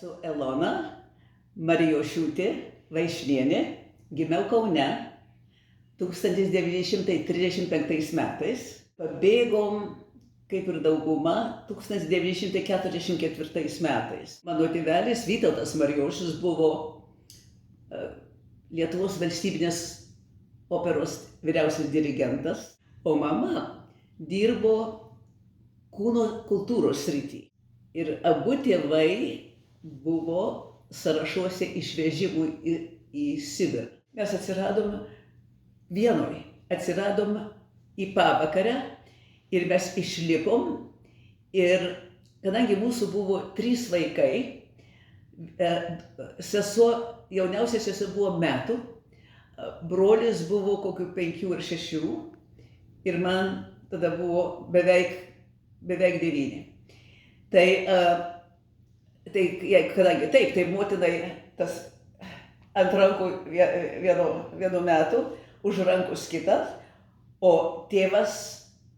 Esu Elona Marijošiūtė Vaišnienė, gimiau Kaune 1935 metais. Pabėgom, kaip ir dauguma, 1944 metais. Mano tėvelis Vytautas Marijošius buvo Lietuvos valstybinės operos vyriausias dirigentas, o mama dirbo kūno kultūros srity. Ir abu tėvai buvo sąrašuose išvežimui į Sibirą. Mes atsiradom Vienoj, atsiradom į pavakarę ir mes išlipom. Ir kadangi mūsų buvo 3 vaikai, jauniausia sesuo buvo metų, brolis buvo kokių 5 ar 6 ir man tada buvo beveik 9. Kadangi taip, tai motinai tas ant rankų vienu metu, už rankos kitas, o tėvas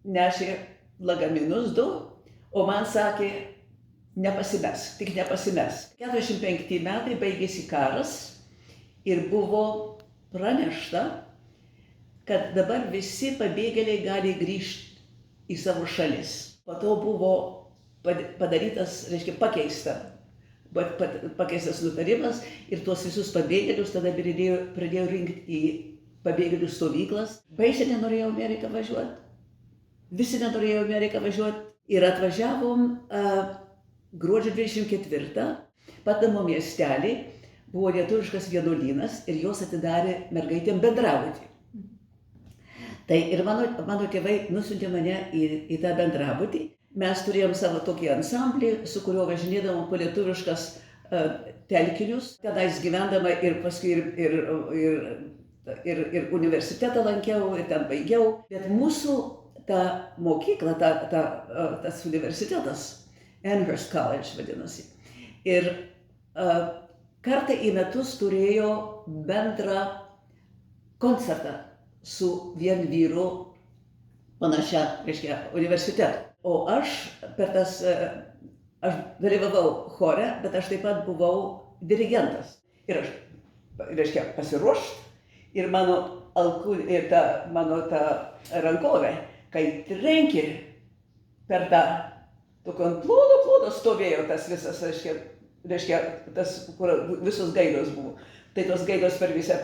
nešė lagaminus 2, o man sakė, nepasimesk, tik nepasimesk. 45 metai baigėsi karas ir buvo pranešta, kad dabar visi pabėgėliai gali grįžti į savo šalis. Po to buvo padarytas, pakeistas nutarimas ir tuos visus pabėgėlius tada pradėjo rinkti į pabėgėlių stovyklas. Baisiai nenorėjau Ameriką važiuoti. Visi nenorėjo Ameriką važiuoti. Ir atvažiavom gruodžio 24. Patnamo miestelį buvo lietuviškas vienuolynas ir jos atidarė mergaitėm bendrabutį. Tai ir mano tėvai nusiuntė mane į tą bendrabutį. Mes turėjom savo tokį ansamblį, su kuriuo važinėdavom po lietuviškas telkinius. Tenais gyvendama ir paskui ir universitetą lankiau, ir ten baigiau. Bet mūsų ta mokykla, tas universitetas, Amherst College vadinasi. Ir kartą į metus turėjo bendrą koncertą su vien vyru panašia, universitetu. O aš aš dalyvavau chore, bet aš taip pat buvau dirigentas. Ir aš, pasiruošt, ir mano rankovė, kai trenkė per tą, tokio ant plodo stovėjo tas visas, tas, kur visos gaidos buvo. Tai tos gaidos per visą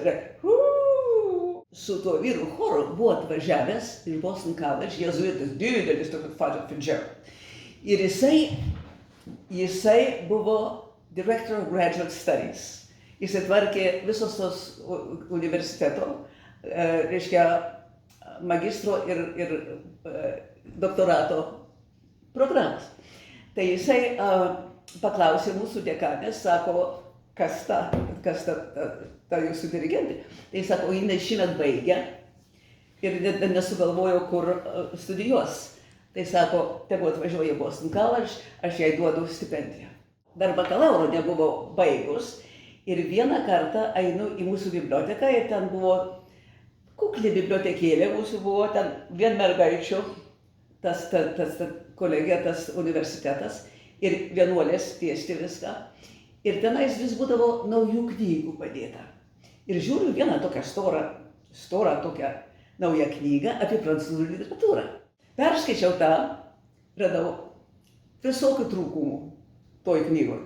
su tuo vyru choru buvo atvažiavęs iš Boston College, jėzuitas, didelis toks Father Fitzgerald. Ir jisai buvo Director of Graduate Studies. Jisai tvarkė visos tos universiteto, magistro ir doktorato programas. Tai jisai paklausė mūsų dekanės, sako, kas ta jūsų dirigentė. Tai sako, jinai šiemet baigia ir nesugalvojo, kur studijuos. Tai sako, tegu atvažiuoja į Boston College, aš jai duodu stipendiją. Dar bakalauro nebuvau baigus ir vieną kartą einu į mūsų biblioteką ir ten buvo kukli bibliotekėlė, mūsų buvo ten vien mergaičių, tas kolegija, tas universitetas ir vienuolės dėstė viską. Ir tenais vis būdavo naujų knygų padėta. Ir žiūriu vieną tokią storą tokią naują knygą apie prancūzų literatūrą. Perskaičiau tą, radau visokių trūkumų toj knygoj.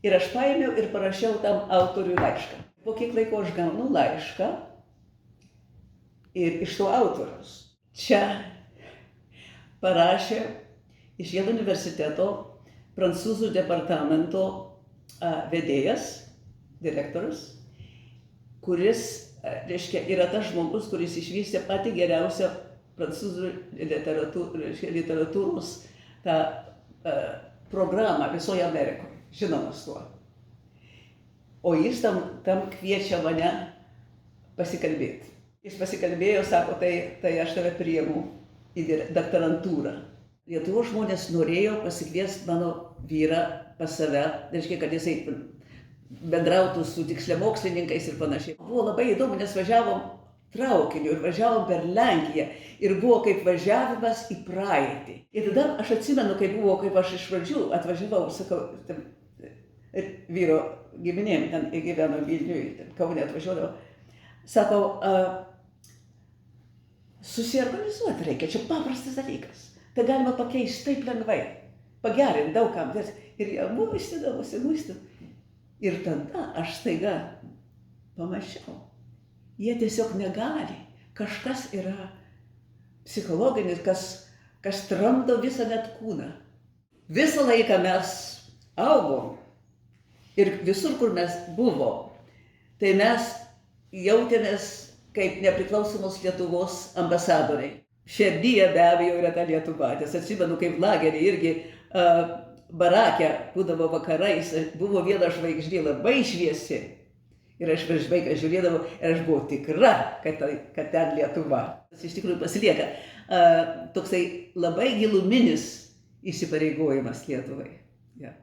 Ir aš paėmiau ir parašiau tam autoriui laišką. Po kiek laiko aš gaunu laišką ir iš to autoriaus. Čia parašė iš Yale universiteto prancūzų departamento vedėjas, direktorius, kuris, yra tas žmogus, kuris išvystė patį geriausią prancūzų literatūros programą visoje Amerikoje, žinomas tuo. O jis tam kviečia mane pasikalbėti. Jis pasikalbėjo, sako, tai aš tave priimu į doktorantūrą. Lietuvos žmonės norėjo pasikviesti mano vyrą pas save, kad jisai bendrautų su tikslėmokslininkais ir panašiai. Buvo labai įdomu, nes važiavom traukiniu ir važiavom per Lenkiją ir buvo kaip važiavimas į praeitį. Ir tada aš atsimenu, kaip aš iš pradžių atvažiavau, sakau, vyro giminėm, ten gyveno Vilniuje, Kaune atvažiuodavo. Sako, susiorganizuoti reikia, čia paprastas dalykas. Tai galima pakeisti taip lengvai, pagerinti daugam. Ir jie muistydavosi. Ir tada aš staiga pamačiau, jie tiesiog negali. Kažkas yra psichologinis, kas tramdo visą net kūną. Visą laiką mes augom ir visur, kur mes buvom, tai mes jautėmės kaip nepriklausomos Lietuvos ambasadoriai. Širdyje be abejo yra ta Lietuva. Nes atsimenu, kaip lagerį irgi barake būdavo vakarais, buvo viena žvaigždė labai šviesi. Ir aš prieš vaiką žiūrėdavau ir aš buvau tikra, kad ten Lietuva. Tas iš tikrųjų pasilieka toksai labai giluminis įsipareigojimas Lietuvai. Ja.